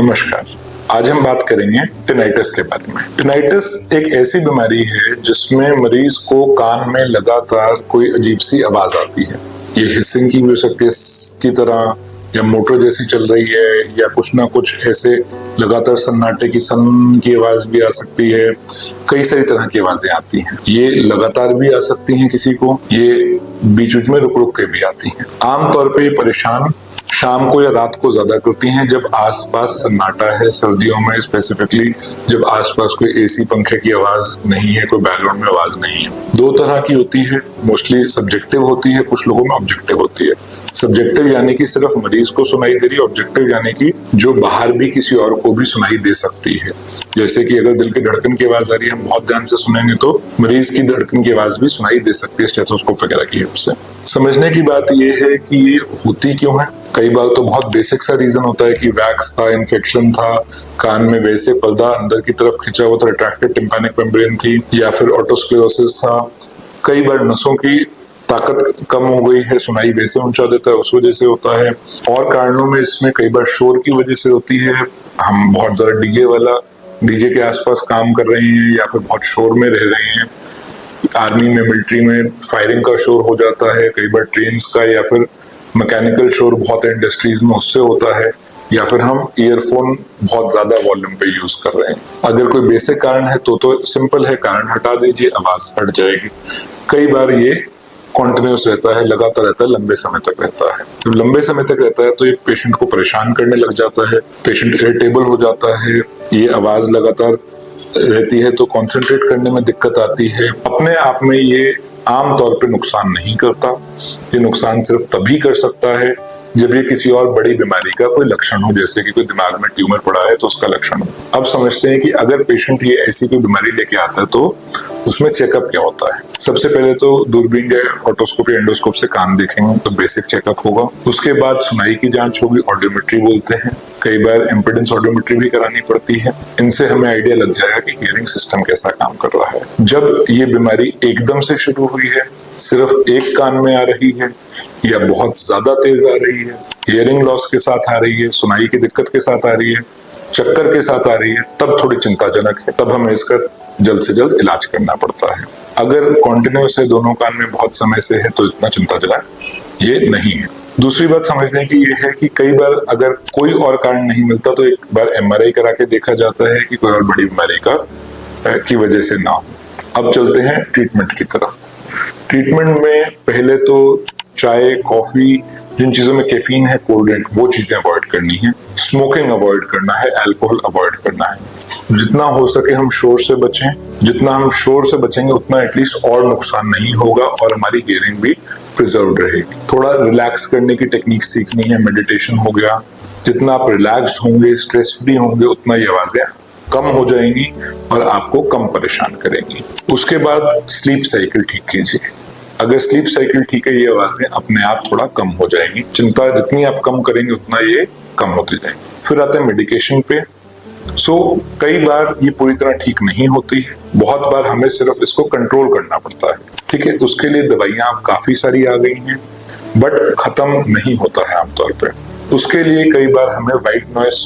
नमस्कार। आज हम बात करेंगे टिनाइटिस के बारे में। टिनाइटिस एक ऐसी बीमारी है जिसमें मरीज को कान में लगातार कोई अजीब सी आवाज आती है। ये हिसिंग की भी हो सकती है की तरह, या मोटर जैसी चल रही है, या कुछ ना कुछ ऐसे लगातार सन्नाटे की सन की आवाज भी आ सकती है। कई सारी तरह की आवाजें आती हैं। ये लगातार भी आ सकती हैं किसी को, ये बीच बीच में रुक रुक के भी आती हैं। आमतौर पे ये परेशान शाम को या रात को ज्यादा करती हैं, जब आसपास सन्नाटा है। सर्दियों में स्पेसिफिकली जब आसपास कोई एसी पंखे की आवाज नहीं है, कोई बैकग्राउंड में आवाज नहीं है। दो तरह की होती है, मोस्टली सब्जेक्टिव होती है, कुछ लोगों में ऑब्जेक्टिव होती है। सब्जेक्टिव यानी कि सिर्फ मरीज को सुनाई दे रही है, ऑब्जेक्टिव यानी कि जो बाहर भी किसी और को भी सुनाई दे सकती है। जैसे कि अगर दिल की धड़कन की आवाज आ रही है, हम बहुत ध्यान से सुनेंगे तो मरीज की धड़कन की आवाज भी सुनाई दे सकती है स्टेथोस्कोप वगैरह की हेल्प से। समझने की बात यह है कि ये होती क्यों है। कई बार तो बहुत बेसिक सा रीजन होता है कि वैक्स था, इन्फेक्शन था, कान में वैसे पर्दा अंदर की तरफ खिंचा हुआ था, रिट्रैक्टेड टिम्पैनिक मेम्ब्रेन थी, या फिर ऑटोस्क्लेरोसिस था। कई बार नसों की ताकत कम हो गई है, सुनाई वैसे ऊंचा देता है, उस वजह से होता है। और कारणों में इसमें कई बार शोर की वजह से होती है। हम बहुत ज्यादा डीजे के आसपास काम कर रहे हैं, या फिर बहुत शोर में रह रहे हैं। आर्मी में, मिलिट्री में फायरिंग का शोर हो जाता है, कई बार ट्रेन्स का, या फिर मैकेनिकल शोर बहुत है इंडस्ट्रीज में, उससे होता है। या फिर हम ईयरफोन बहुत ज्यादा वॉल्यूम पे यूज कर रहे हैं। अगर कोई बेसिक कारण है तो सिंपल है, कारण हटा दीजिए, आवाज हट जाएगी। कई बार ये कॉन्टिन्यूस रहता है, लगातार रहता है, लंबे समय तक रहता है। जब लंबे समय तक रहता है तो ये पेशेंट को परेशान करने लग जाता है, पेशेंट इरिटेबल हो जाता है। ये आवाज लगातार रहती है तो कॉन्सेंट्रेट करने में दिक्कत आती है। अपने आप में ये आमतौर पे नुकसान नहीं करता। ये नुकसान सिर्फ तभी कर सकता है जब ये किसी और बड़ी बीमारी का कोई लक्षण हो, जैसे कि कोई दिमाग में ट्यूमर पड़ा है तो उसका लक्षण हो। अब समझते हैं कि अगर पेशेंट ये ऐसी कोई बीमारी लेके आता है तो उसमें चेकअप क्या होता है। सबसे पहले तो दूरबीन या ऑटोस्कोप या एंडोस्कोप से कान देखेंगे तो बेसिक चेकअप होगा। उसके बाद सुनाई की जांच होगी, ऑडियोमेट्री बोलते हैं। कई बार इम्पीडेंस ऑडियोमेट्री भी करानी पड़ती है। इनसे हमें आइडिया लग जाएगा कि हियरिंग सिस्टम कैसा काम कर रहा है। जब ये बीमारी एकदम से शुरू हुई है, सिर्फ एक कान में आ रही है, या बहुत ज्यादा तेज आ रही है, हियरिंग लॉस के साथ आ रही है, सुनाई की दिक्कत के साथ आ रही है, चक्कर के साथ आ रही है, तब थोड़ी चिंताजनक है। तब हमें इसका जल्द से जल्द इलाज करना पड़ता है। अगर कॉन्टिन्यूस है, दोनों कान में बहुत समय से है, तो इतना चिंताजनक ये नहीं है। दूसरी बात समझने की ये है कि कई बार अगर कोई और कारण नहीं मिलता तो एक बार MRI करा के देखा जाता है कि कोई और बड़ी बीमारी की वजह से ना हो। अब चलते हैं ट्रीटमेंट की तरफ। ट्रीटमेंट में पहले तो चाय, कॉफी, जिन चीजों में कैफीन है, कोल्ड ड्रिंक, वो चीजें अवॉइड करनी है। स्मोकिंग अवॉइड करना है, अल्कोहल अवॉइड करना है। जितना हो सके हम शोर से बचें। जितना हम शोर से बचेंगे उतना एटलीस्ट और नुकसान नहीं होगा और हमारी हियरिंग भी प्रिजर्व रहेगी। थोड़ा रिलैक्स करने की टेक्निक सीखनी है, मेडिटेशन हो गया। जितना आप रिलैक्स्ड होंगे, स्ट्रेस फ्री होंगे, उतना ये आवाजें कम हो जाएंगी और आपको कम परेशान करेंगी। उसके बाद स्लीप साइकिल ठीक कीजिए। अगर स्लीप साइकिल ठीक है, ये आवाजें अपने आप थोड़ा कम हो जाएंगी। चिंता जितनी आप कम करेंगे उतना ये कम होती जाएंगी। फिर आते हैं मेडिकेशन पे। कई बार ये पूरी तरह ठीक नहीं होती है। बहुत बार हमें सिर्फ इसको कंट्रोल करना पड़ता है। ठीक है, उसके लिए दवाइयां काफी सारी आ गई हैं, बट खत्म नहीं होता है आमतौर पे। उसके लिए कई बार हमें व्हाइट नॉइस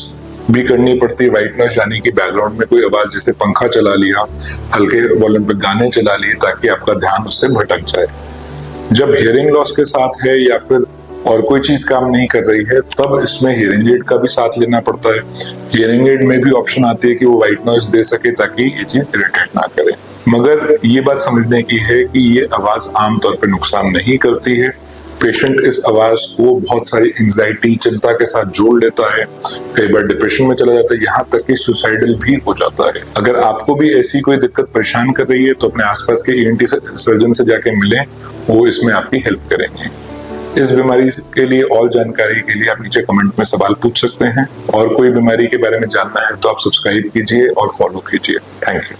भी करनी पड़ती है। व्हाइट नॉइस यानी कि बैकग्राउंड में कोई आवाज, जैसे पंखा चला लिया, हल्के वॉल्यूम पे गाने चला लिए, ताकि आपका ध्यान उससे भटक जाए। जब हियरिंग लॉस के साथ है या फिर और कोई चीज काम नहीं कर रही है, तब इसमें हियरिंग एड का भी साथ लेना पड़ता है। हियरिंग एड में भी ऑप्शन आती है कि वो व्हाइट नॉइस दे सके ताकि ये चीज इरिटेट ना करे। मगर ये बात समझने की है कि ये आवाज आमतौर पर नुकसान नहीं करती है। पेशेंट इस आवाज को बहुत सारी एंजाइटी, चिंता के साथ जोड़ लेता है, कई बार डिप्रेशन में चला जाता है, यहाँ तक कि सुसाइडल भी हो जाता है। अगर आपको भी ऐसी कोई दिक्कत परेशान कर रही है तो अपने आसपास के ENT सर्जन से जाके मिलें, वो इसमें आपकी हेल्प करेंगे। इस बीमारी के लिए और जानकारी के लिए आप नीचे कमेंट में सवाल पूछ सकते हैं, और कोई बीमारी के बारे में जानना है तो आप सब्सक्राइब कीजिए और फॉलो कीजिए। Thank you.